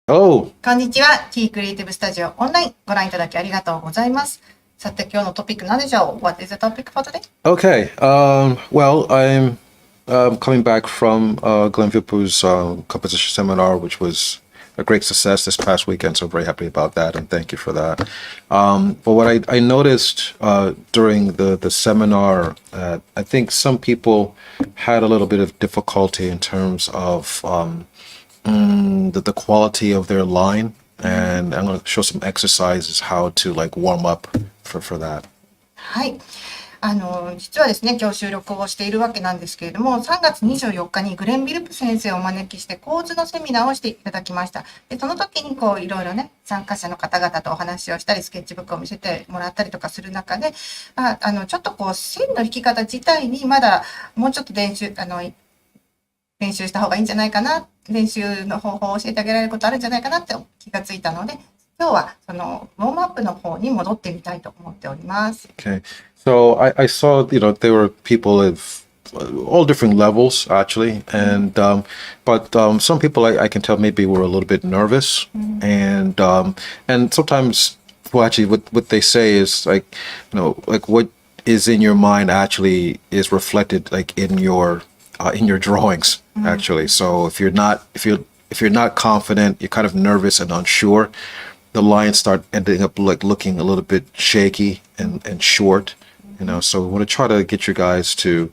Oh, こんにちは。キークリエイティブスタジオオンラインご覧いただきありがとうございます。さて今日のトピック何でしょう？ What is the topic for today? okay. Well, I'm coming back from Glenn Vipu's composition seminar, which was a great success this past weekend. So very happy about that, and thank you for that. But what I noticed during the seminar, I think some people had a little bit of difficulty in terms of the quality of their line, and I'm going to show some exercises how to like warm up for that. はい。実はですね、今日収録をしているわけなんですけれども、3月24日にグレン・ビルプ先生をお招きして構図のセミナーをしていただきました。で、その時にこういろいろね、参加者の方々とお話をしたり、スケッチブックを見せてもらったりとかする中で、ちょっとこう線の引き方自体にまだもうちょっと練習した方がいいんじゃないかな、練習の方法を教えてあげられることあるんじゃないかなって気がついたので、今日はそのウォームアップの方に戻ってみたいと思っております。Okay. So I saw, there were people of all different levels actually, and but some people I can tell maybe were a little bit nervous, and sometimes, well, actually, what they say is like, like what is in your mind actually is reflected like in your drawings actually. So if you're not confident, you're kind of nervous and unsure, the lines start ending up like looking a little bit shaky and short. So we want to try to get you guys to,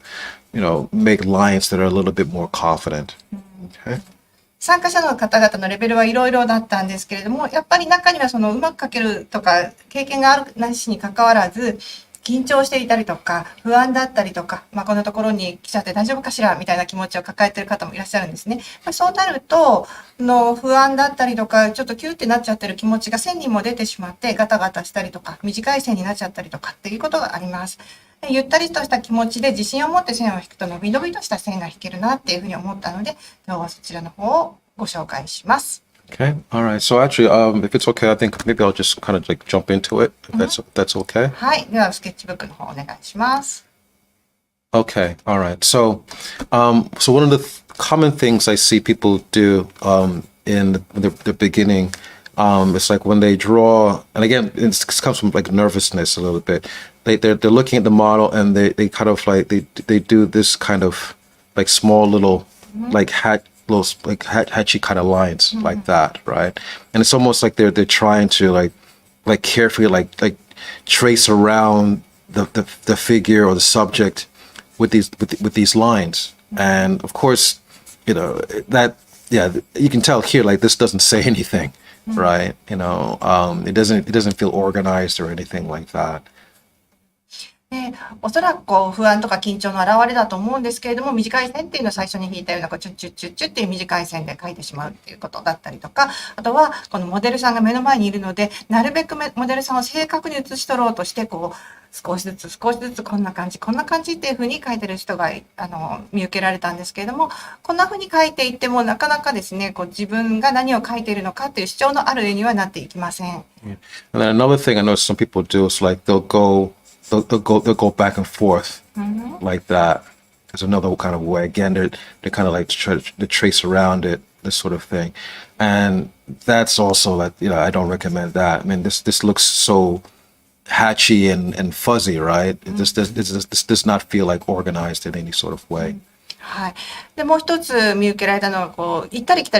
make lines that are a little bit more confident. Okay. 参加者の方々のレベルはいろいろだったんですけれども、やっぱり中にはそのうまく描けるとか経験があるなしに関わらず、緊張していたりとか不安だったりとか、こんなところに来ちゃって大丈夫かしらみたいな気持ちを抱えている方もいらっしゃるんですね。そうなると不安だったりとかちょっとキューってなっちゃってる気持ちが線にも出てしまってガタガタしたりとか短い線になっちゃったりとかっていうことがあります。ゆったりとした気持ちで自信を持って線を引くと伸び伸びとした線が引けるなっていうふうに思ったので、今日はそちらの方をご紹介します。Okay. All right. So actually, if it's okay, I think maybe I'll just kind of like jump into it. If that's okay. はい。ではスケッチブックの方お願いします。Okay. All right. So one of the common things I see people do in the beginning, it's like when they draw, and again, it comes from like nervousness a little bit. They're looking at the model and they kind of like they do this kind of like small little like hatchy kind of lines like that, right? And it's almost like they're trying to like carefully like trace around the figure or the subject with these lines. And of course, that you can tell here like this doesn't say anything, right? It doesn't feel organized or anything like that. おそらくこう不安とか緊張の表れだと思うんですけれども、短い線っていうのを最初に引いたようなチュッチュッチュッチュッっていう短い線で描いてしまうっていうことだったりとか、あとはこのモデルさんが目の前にいるので、なるべくモデルさんを正確に写し取ろうとして、こう少しずつこんな感じっていう風に描いてる人が見受けられたんですけれども、こんな風に描いていってもなかなかですね、こう自分が何を描いているのかっていう主張のある絵にはなっていきません。And then another thing I know some people do is like they'll go back and forth like that. There's another kind of way. Again, they're kind of like try to trace around it, this sort of thing, and that's also like I don't recommend that. I mean, this looks so hatchy and fuzzy, right? This does not feel like organized in any sort of way. はい。でもう一つ見受けられたのはこう行ったり来た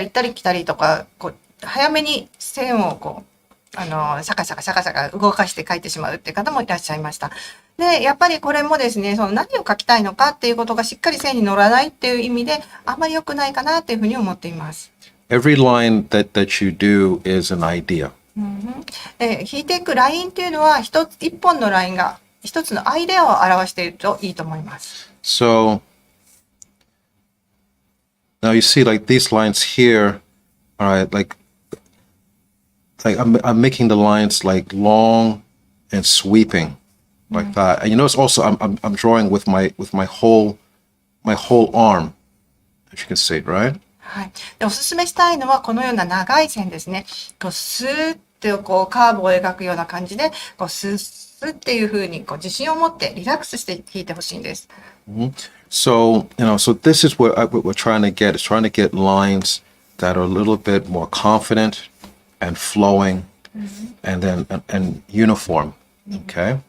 りとかこう早めに線をこうシャカシャカ動かして描いてしまうっていう方もいらっしゃいました。で、やっぱりこれもですね、その何を描きたいのかっていうことがしっかり線に乗らないっていう意味で、あんまり良くないかなっていうふうに思っています。Every line that you do is an idea. 引いていくラインっていうのは一本のラインが一つのアイデアを表しているといいと思います。So now you see like these lines here, all right, like I'm making the lines like long and sweeping like that. And you notice also I'm drawing with my whole arm, as you can see, right? はい。で、おすすめしたいのはこのような長い線ですね。こうスーッてこうカーブを描くような感じで、こうスッっていう風にこう自信を持ってリラックスして弾いてほしいんです。So this is what we're trying to get. Is trying to get lines that are a little bit more confident and flowing and then and uniform. Okay. All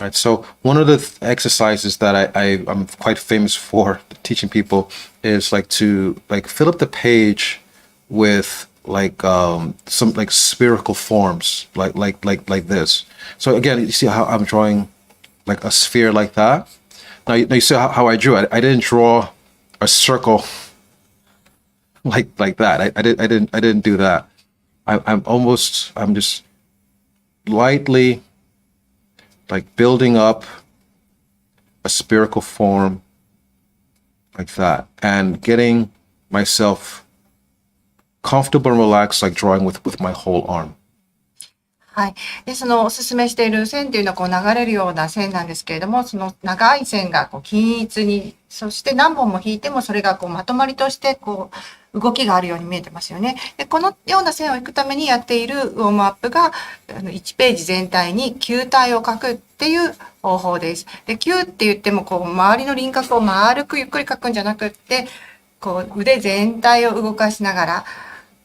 right. So one of the exercises that I'm quite famous for teaching people is like to like fill up the page with like some like spherical forms like this. So again, you see how I'm drawing like a sphere like that. Now you see how I drew it. I didn't draw a circle like that. I didn't do that. I'm just lightly like building up a spherical form like that and getting myself comfortable and relaxed, like drawing with my whole arm. はい。で、そのおすすめしている線っていうのはこう流れるような線なんですけれども、その長い線がこう均一に、そして何本も引いてもそれがこうまとまりとしてこう動きがあるように見えてますよね。で、このような線を引くためにやっているウォームアップが1ページ全体に球体を描くっていう方法です。で、球って言ってもこう周りの輪郭を丸くゆっくり描くんじゃなくって、こう腕全体を動かしながら、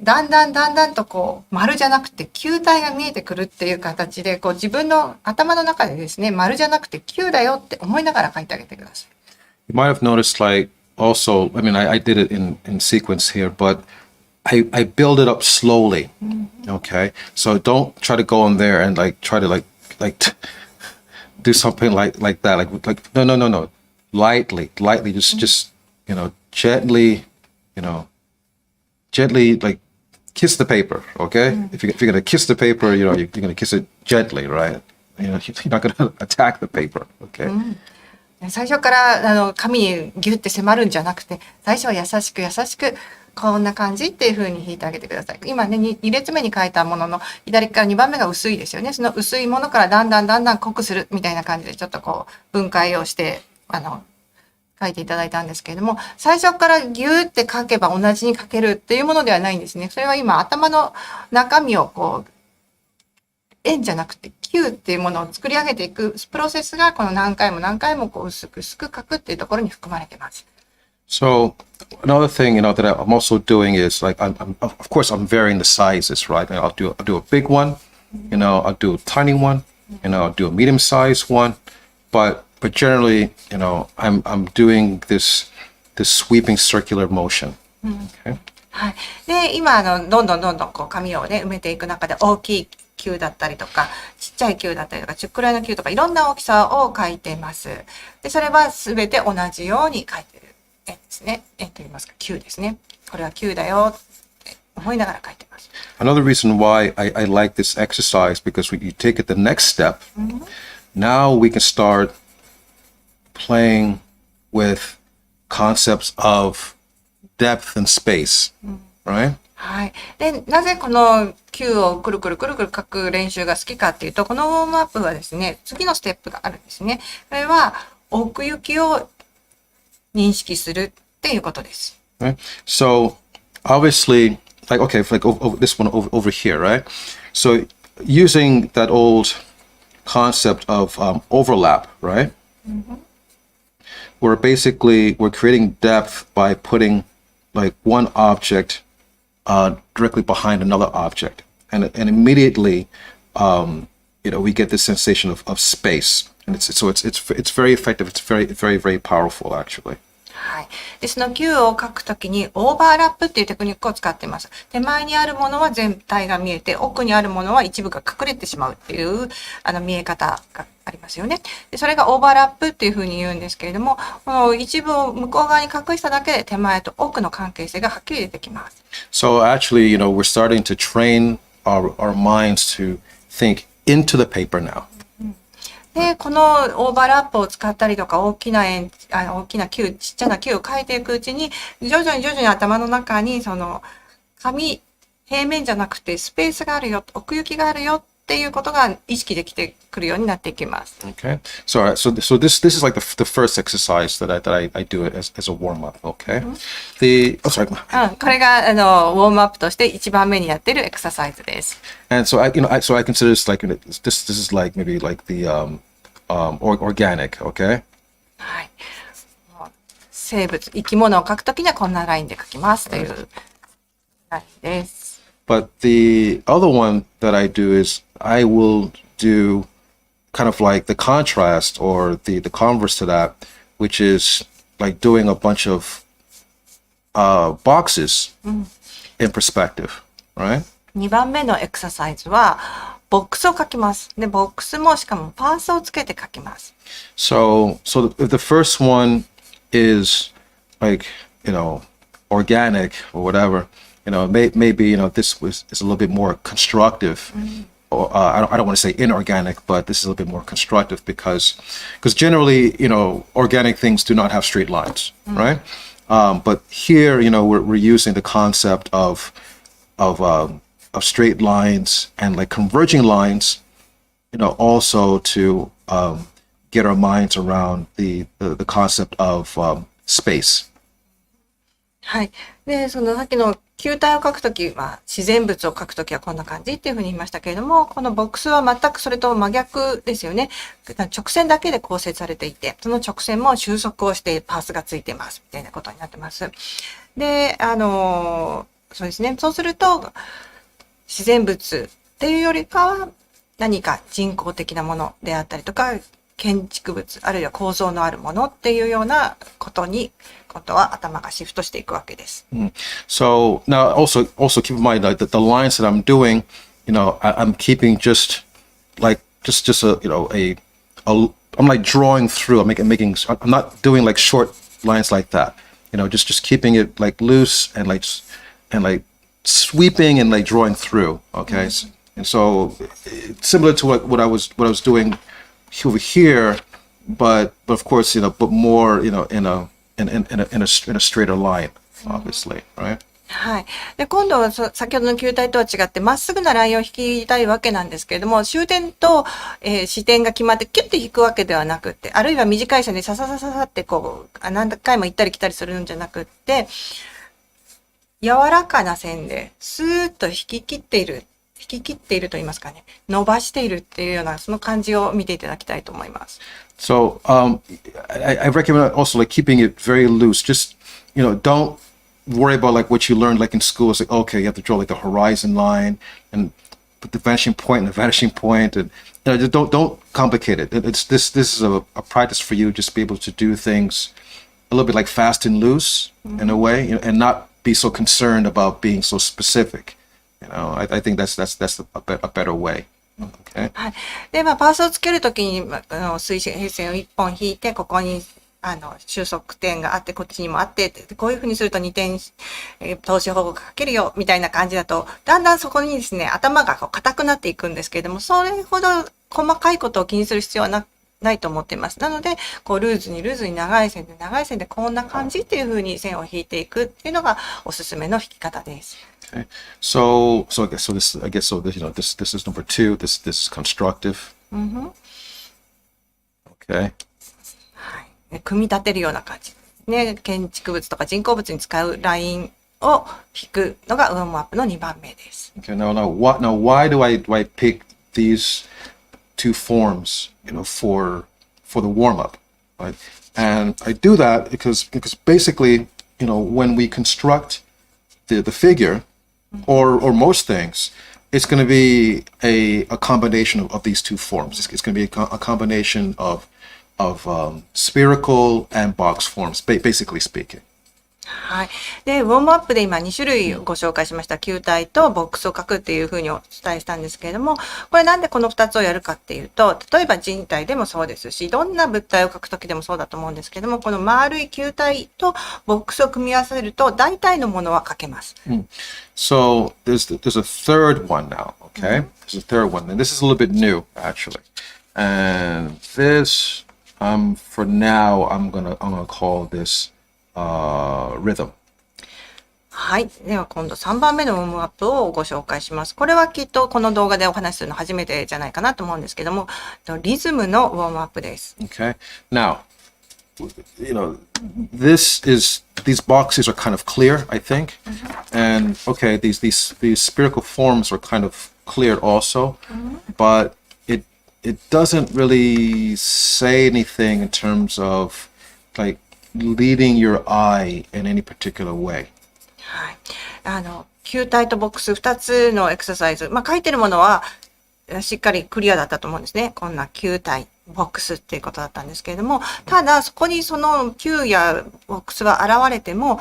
だんだんとこう丸じゃなくて球体が見えてくるっていう形でこう自分の頭の中でですね丸じゃなくて球だよって思いながら描いてあげてください。You might have noticed like also, I mean, I did it in sequence here, but I build it up slowly. Okay. So don't try to go in there and like try to like do something like that. Like no. Lightly, just gently, gently like kiss the paper, okay? If you're gonna kiss the paper, you're gonna kiss it gently, right? You're not gonna attack the paper, okay? 最初から紙にギュッて迫るんじゃなくて、最初は優しくこんな感じっていう風に引いてあげてください。今ね、2列目に書いたものの左から2番目が薄いですよね。その薄いものからだんだん濃くするみたいな感じでちょっとこう分解をして書いていただいたんですけれども、最初からギューって書けば同じに書けるっていうものではないんですね。それは今頭の中身をこう円じゃなくて球っていうものを作り上げていくプロセスがこの何回もこう薄く書くっていうところに含まれています。So another thing, that I'm also doing is like of course I'm varying the sizes, right? I'll do a big one, I'll do a tiny one, I'll do a medium-sized one, but generally, I'm doing this sweeping circular motion. Okay? はい。で、今どんどんこう紙をね埋めていく中で大きい球だったりとかちっちゃい球だったりとか中くらいの球とかいろんな大きさを描いています。で、それはすべて同じように描いている円ですね。円と言いますか球ですね。これは球だよって思いながら描いています。Another reason why I like this exercise because when you take it the next step, now we can start playing with concepts of depth and space, right? はい。で、なぜこの球をくるくる書く練習が好きかっていうと、このウォームアップはですね、次のステップがあるんですね。それは奥行きを認識するっていうことです。Right? So obviously, like this one over here, right? So using that old concept of overlap, right? We're creating depth by putting like one object directly behind another object, and immediately, we get this sensation of space, and it's very effective. It's very powerful, actually. はい。で、その球を描くときにオーバーラップっていうテクニックを使っています。手前にあるものは全体が見えて、奥にあるものは一部が隠れてしまうっていう見え方がありますよね。で、それがオーバーラップっていうふうに言うんですけれども、この一部を向こう側に隠しただけで手前と奥の関係性がはっきり出てきます。So actually, we're starting to train our minds to think into the paper now. で、このオーバーラップを使ったりとか、大きな球、ちっちゃな球を描いていくうちに、徐々に頭の中に、平面じゃなくてスペースがあるよ、奥行きがあるよっていうことが意識できてくるようになっていきます。Okay. So this is like the first exercise that I do it as a warm up. Okay. Sorry. これがウォームアップとして一番目にやっているエクササイズです。And so I consider this like this is like maybe like the organic. Okay. はい。生き物を描くときにはこんなラインで描きますという。はいです。But the other one that I do is I will do kind of like the contrast or the converse to that, which is like doing a bunch of boxes in perspective, right? 2番目のエクササイズはボックスを書きます。で、ボックスもしかもパースをつけて書きます。So if the first one is like, organic or whatever, maybe, this is a little bit more constructive. Or I don't want to say inorganic, but this is a little bit more constructive because generally, organic things do not have straight lines, right? But here, we're using the concept of straight lines and like converging lines, also to get our minds around the concept of space. はい。で、そのさっきの球体を描くときは、自然物を描くときはこんな感じっていうふうに言いましたけれども、このボックスは全くそれと真逆ですよね。直線だけで構成されていて、その直線も収束をしてパースがついてますみたいなことになってます。で、そうですね。そうすると、自然物っていうよりかは何か人工的なものであったりとか、建築物あるいは構造のあるものっていうようなことに今度は頭がシフトしていくわけです。So now also keep in mind that the lines that I'm doing, I'm keeping just a I'm like drawing through. I'm not doing like short lines like that. Just keeping it like loose and like sweeping and like drawing through. Okay, and so similar to what I was doing over here, but of course, but more, in a straighter line, obviously, right? はい。で、今度は先ほどの球体とは違って、まっすぐなラインを引きたいわけなんですけれども、終点と、支点が決まってキュッて引くわけではなくって、あるいは短い線でサササササってこう、何回も行ったり来たりするんじゃなくって、柔らかな線でスーッと引き切っていると言いますかね、伸ばしているっていうようなその感じを見ていただきたいと思います。So I recommend also like keeping it very loose. Just don't worry about like what you learned like in school. It's like, okay, you have to draw like the horizon line and put the vanishing point and the vanishing point, and just don't complicate it. This is a practice for you just to be able to do things a little bit like fast and loose in a way, and not be so concerned about being so specific. I think that's a better way. Okay. はい。で、パースをつけるときに、水平線を1本引いて、ここに、収束点があって、こっちにもあって、こういうふうにすると2点、投資方向が書けるよ、みたいな感じだと、だんだんそこにですね、頭が硬くなっていくんですけれども、それほど細かいことを気にする必要はないと思っています。なので、こう、ルーズに長い線でこんな感じっていうふうに線を引いていくっていうのがおすすめの引き方です。Okay. So this this is number 2. This is constructive. Okay. はい。組み立てるような感じ。ね、建築物とか人工物に使うラインを引くのがウォームアップの2番目です。Okay. Now why do I pick these two forms, for the warm up, right? And I do that because basically, when we construct the figure, or most things, it's going to be a combination of these two forms. It's going to be a combination of spherical and box forms, basically speaking. はい。で、ウォームアップで今2種類ご紹介しました。球体とボックスを書くっていうふうにお伝えしたんですけれども、これなんでこの2つをやるかっていうと、例えば人体でもそうですし、どんな物体を書くときでもそうだと思うんですけれども、この丸い球体とボックスを組み合わせると、大体のものは書けます。So there's a third one now, okay? There's a third one, and this is a little bit new, actually. And this, for now, I'm gonna call this rhythm. はい。では今度3番目のウォームアップをご紹介します。これはきっとこの動画でお話しするの初めてじゃないかなと思うんですけども、リズムのウォームアップです。Okay. Now, these boxes are kind of clear, I think. And okay, these spherical forms are kind of clear also, but it doesn't really say anything in terms of like leading your eye in any particular way. はい。球体とボックス2つのエクササイズ。書いてるものはしっかりクリアだったと思うんですね。こんな球体、ボックスっていうことだったんですけれども、ただそこにその球やボックスは現れても、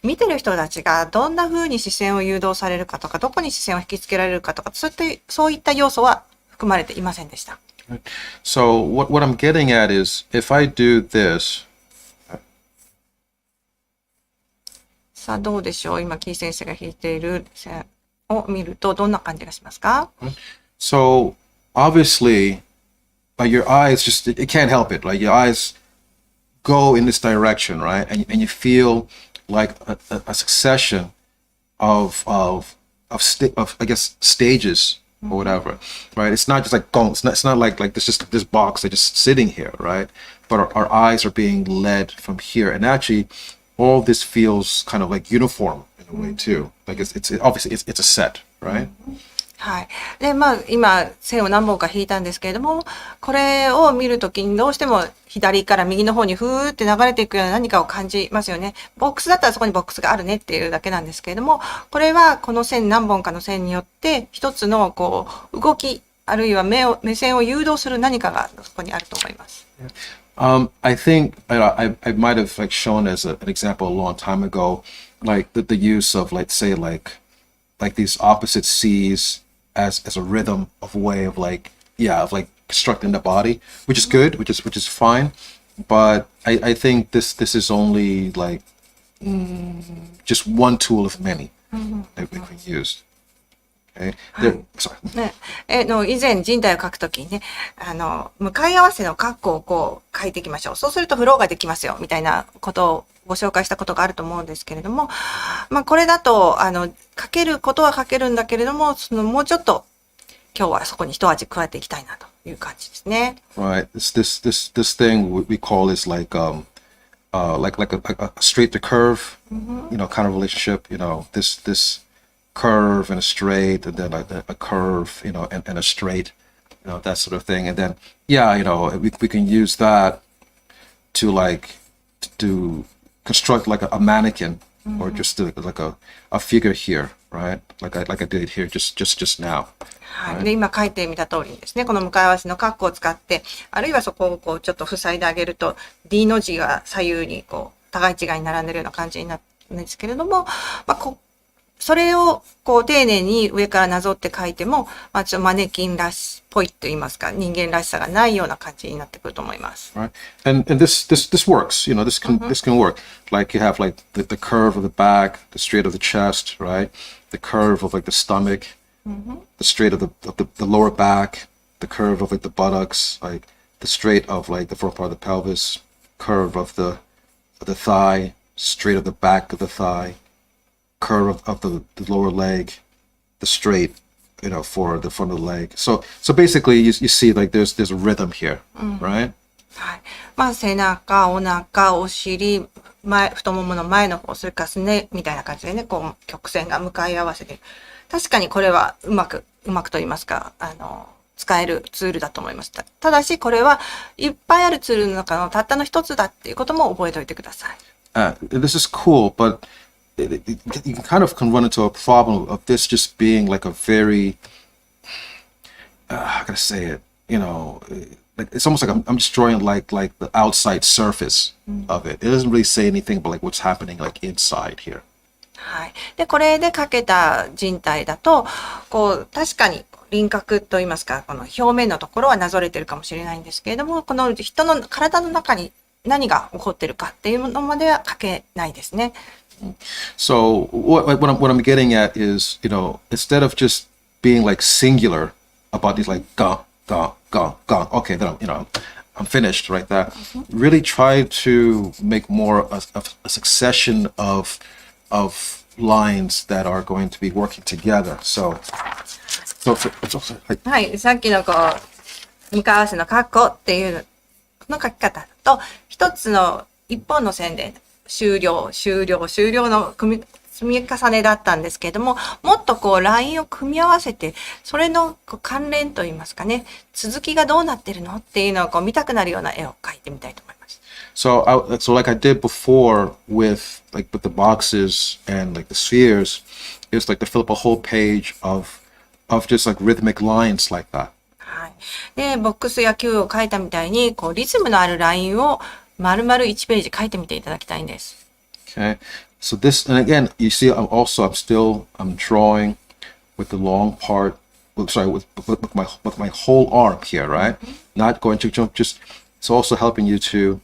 見てる人たちがどんな風に視線を誘導されるかとか、どこに視線を引きつけられるかとか、そういった要素は含まれていませんでした。So what I'm getting at is if I do this. さあどうでしょう。今キー先生が引いている線を見るとどんな感じがしますか？ So obviously, like your eyes it can't help it. Like your eyes go in this direction, right? And you feel like a succession of I guess stages or whatever, right? It's not just like it's not like this box that's just sitting here, right? But our eyes are being led from here, and actually, all this feels kind of like uniform in a way too. Like it's obviously it's a set, right? はい。で、今、線を何本か引いたんですけれども、これを見るときにどうしても左から右の方にふーって流れていくような何かを感じますよね。ボックスだったらそこにボックスがあるねっていうだけなんですけれども、これはこの線何本かの線によって一つの動き、あるいは目線を誘導する何かがそこにあると思います。I think I might have like shown as an example a long time ago, like the use of say these opposite C's as a rhythm of a way of constructing the body, which is good, which is fine, but I think this is only like just one tool of many that we can use. Okay. Sorry. 以前人体を描くときにね、向かい合わせの括弧を書いていきましょう。そうするとフローができますよ、みたいなことをご紹介したことがあると思うんですけれども、これだと、書けることは書けるんだけれども、もうちょっと、今日はそこに一味加えていきたいなという感じですね。Right. This thing we call is like a straight to curve, kind of relationship. This curve and a straight, and then a curve, and a straight, that sort of thing. And then, we can use that to construct like a mannequin, or just like a figure here, right? Like I did here just now. はい。で、今書いてみた通りにですね、この向かい合わせの括弧を使って、あるいはそこをちょっと塞いであげると、D の字が左右に互い違いに並んでるような感じになるんですけれども、それを丁寧に上からなぞって書いても、ちょっとマネキンらしっぽいと言いますか、人間らしさがないような感じになってくると思います。Right. And this works. This can work. Like you have like the curve of the back, the straight of the chest, right? The curve of like the stomach, the straight of the lower back, the curve of like the buttocks, like the straight of like the front part of the pelvis, curve of the thigh, straight of the back of the thigh, curve of the lower leg, the straight, for the front of the leg. So basically you see like there's a rhythm here, right? はい。背中、お腹、お尻、太ももの前の方、それからすねみたいな感じでね、曲線が向かい合わせて。確かにこれはうまくと言いますか、使えるツールだと思いました。ただし、これはいっぱいあるツールの中のたったの一つだっていうことも覚えておいてください。This is cool, but you can run into a problem of this just being like a very, how can I say it? Like it's almost like I'm just drawing like the outside surface of it. It doesn't really say anything about like what's happening like inside here. はい。で、これで描けた人体だと、確かに輪郭といいますか、この表面のところはなぞれてるかもしれないんですけれども、この人の体の中に何が起こってるかっていうのまでは描けないですね。So what I'm getting at is, instead of just being like singular about these like gone, okay, then I'm finished right there. Really try to make more of a succession of lines that are going to be working together. So はい、さっきの向かい合わせの括弧っていうこの書き方だと、一本の線で終了の積み重ねだったんですけれども、もっとラインを組み合わせて、それの関連といいますかね、続きがどうなってるのっていうのを見たくなるような絵を描いてみたいと思います。So like I did before with the boxes and like the spheres, it's like to fill up a whole page of just like rhythmic lines like that. はい。で、ボックスや球を書いたみたいに、リズムのあるラインを丸々1ページ書いてみていただきたいんです。Okay. So this, and again, you see, I'm drawing with the long part. With my whole arm here, right? Not going to jump. Just it's also helping you to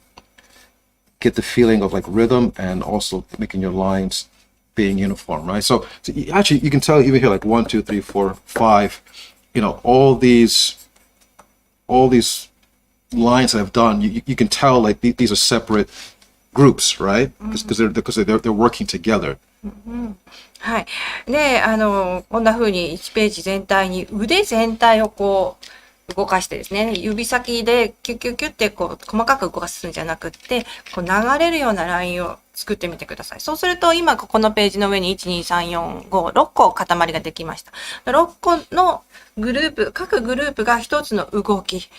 get the feeling of like rhythm and also making your lines being uniform, right? So actually, you can tell even here like 1, 2, 3, 4, 5. All these lines that I've done. You can tell like these are separate groups, right? Because they're working together. はい。で、こんな風に1ページ全体に腕全体を動かしてですね、指先でキュッキュッキュッって細かく動かすんじゃなくって、流れるようなラインを作ってみてください。そうすると今ここのページの上に1、2、3、4、5、6個塊ができました。6個のグループ、各グループが一つの動きっ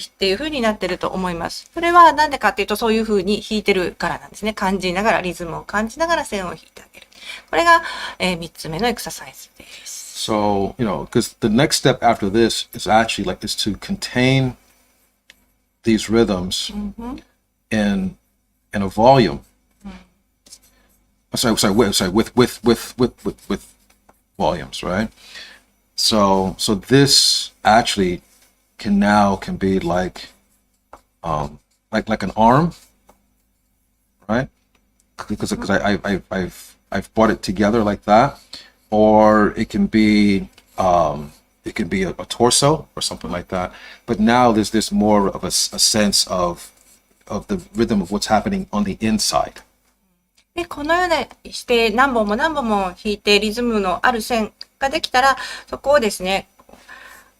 ていう風になってると思います。それはなんでかっていうと、そういう風に弾いてるからなんですね。感じながら、リズムを感じながら線を引いてあげる。これが、3つ目のエクササイズです。So, because the next step after this is actually is to contain these rhythms in a volume. With volumes, right? So this actually can be like an arm, right? Because I've brought it together like that. Or it can be a torso or something like that. But now there's this more of a sense of the rhythm of what's happening on the inside. で、このようにして何本も何本も弾いてリズムのある線ができたら、そこをですね、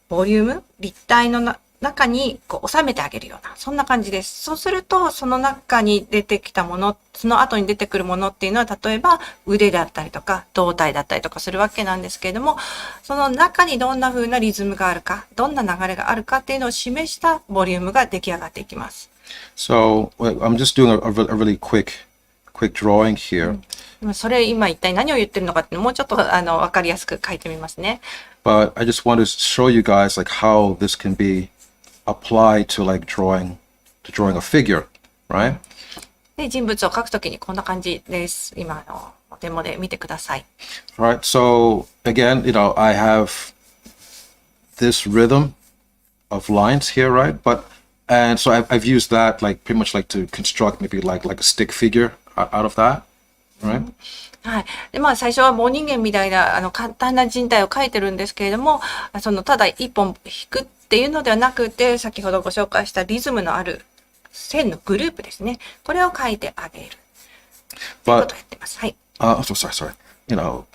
ボリューム、立体の中に収めてあげるような、そんな感じです。そうすると、その中に出てきたもの、その後に出てくるものっていうのは、例えば腕だったりとか、胴体だったりとかするわけなんですけれども、その中にどんな風なリズムがあるか、どんな流れがあるかっていうのを示したボリュームが出来上がっていきます。So, I'm just doing a really quick drawing here. それ今一体何を言ってるのかっていうのをもうちょっとわかりやすく書いてみますね。But I just want to show you guys like how this can be applied to like drawing a figure, right? で、人物を描くときにこんな感じです。今おデモで見てください。Right. So again, I have this rhythm of lines here, right? And so I've used that like pretty much like to construct maybe like a stick figure out of that, right? はい。で、最初は棒人間みたいな、簡単な人体を描いてるんですけれども、ただ一本弾くっていうのではなくて、先ほどご紹介したリズムのある線のグループですね。これを描いてあげる。ということをやってます。はい。So sorry.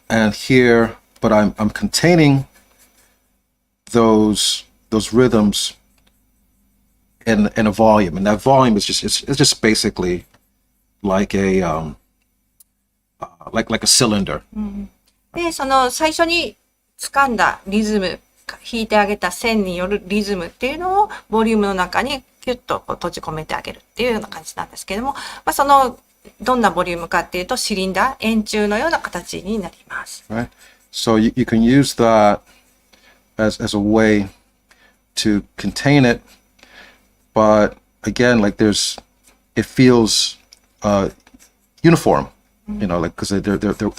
And here, but I'm containing those rhythms in a volume, and that volume is just basically like a like a cylinder. で、その最初に掴んだリズム、弾いてあげた線によるリズムっていうのをボリュームの中にキュッと閉じ込めてあげるっていうような感じなんですけれども、どんなボリュームかっていうとシリンダー、円柱のような形になります。Right. So you can use that as a way to contain it, but again, like it feels uniform. Like because they're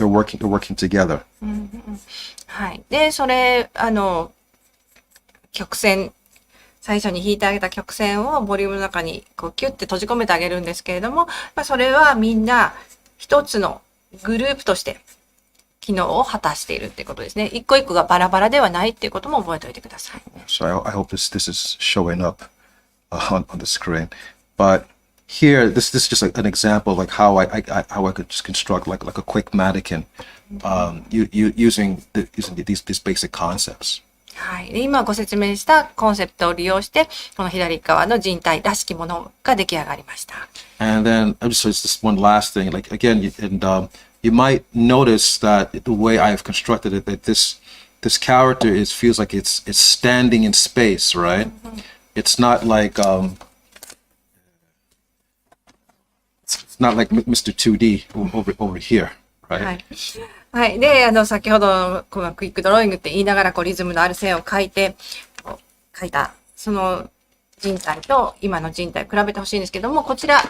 working together. はい。で、曲線、最初に弾いてあげた曲線をボリュームの中にキュッて閉じ込めてあげるんですけれども、それはみんな一つのグループとして機能を果たしているっていうことですね。一個一個がバラバラではないっていうことも覚えておいてください。So I hope this is showing up on the screen. But here, this is just an example of like how I could just construct like a quick mannequin using these basic concepts. はい。で、今ご説明したコンセプトを利用して、この左側の人体らしきものが出来上がりました。And then just one last thing, like again, you might notice that the way I've constructed it, that this character feels like it's standing in space, right? It's not like not like Mr. 2D over here, は right? い。はい。で、先ほど、このクイックドローイングって言いながら、リズムのある線を描いた、その人体と今の人体を比べてほしいんですけども、こちら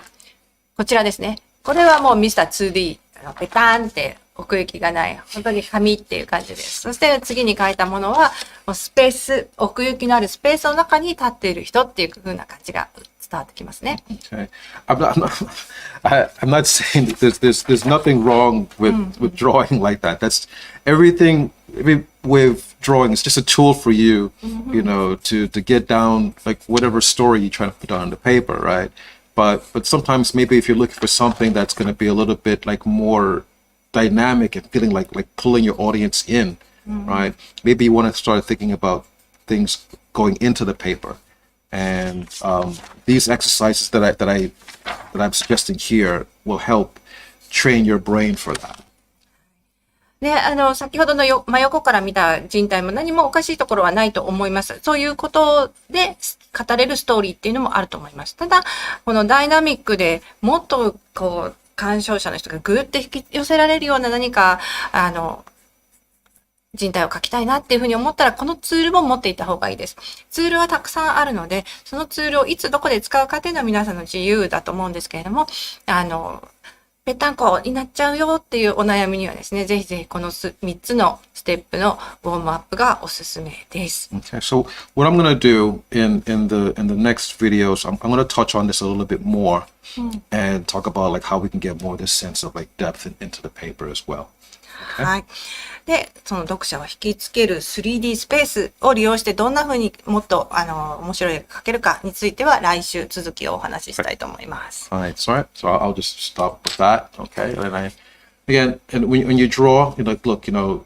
ですね。これはもうミスター 2D、ペターンって奥行きがない、本当に紙っていう感じです。そして次に描いたものは、もうスペース、奥行きのあるスペースの中に立っている人っていう風な感じが伝わってきますね。Okay. I'm not saying that there's nothing wrong with drawing like that. That's everything with drawing. It's just a tool for you, you know, to get down like whatever story you're trying to put on the paper, right? But sometimes maybe if you're looking for something that's going to be a little bit like more dynamic and feeling like pulling your audience in, right? Maybe you want to start thinking about things going into the paper. And these exercises that I'm suggesting here will help train your brain for that. で、先ほどの真横から見た人体も何もおかしいところはないと思います。そういうことで語れるストーリーっていうのもあると思います。ただ、このダイナミックでもっと鑑賞者の人がぐーって引き寄せられるような何か、人体を描きたいなっていうふうに思ったら、このツールも持っていた方がいいです。ツールはたくさんあるので、そのツールをいつどこで使うかっていうのは皆さんの自由だと思うんですけれども、ぺったんこになっちゃうよっていうお悩みにはですね、ぜひぜひこの3つのステップのウォームアップがおすすめです。Okay, so what I'm going to do in the next videos, I'm going to touch on this a little bit more and talk about like how we can get more of this sense of like depth into the paper as well. はい。で、その読者を引きつける 3D スペースを利用してどんな風にもっと面白い絵が描けるかについては来週続きをお話ししたいと思います。All right, so I'll just stop with that. Okay, and again, and when you draw, you know, look, you know,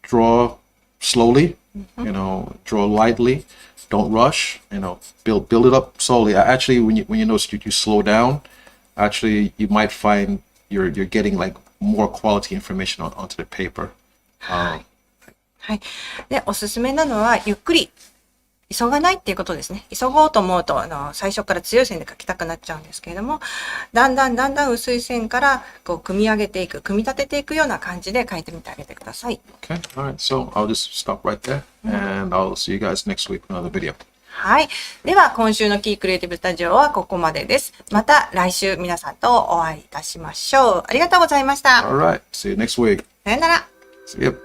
draw slowly, you know, draw lightly, don't rush, you know, build it up slowly. Actually, when you notice you slow down, actually you might find you're getting like more quality information onto the paper. はい。で、おすすめなのは、ゆっくり、急がないっていうことですね。急ごうと思うと、最初から強い線で描きたくなっちゃうんですけれども、だんだん薄い線から、組み上げていく、組み立てていくような感じで描いてみてあげてください。Okay, all right, so I'll just stop right there, and I'll see you guys next week with another video. はい。では、今週のキークリエイティブスタジオはここまでです。また来週皆さんとお会いいたしましょう。ありがとうございました。All right, see you next week. さよなら。See you.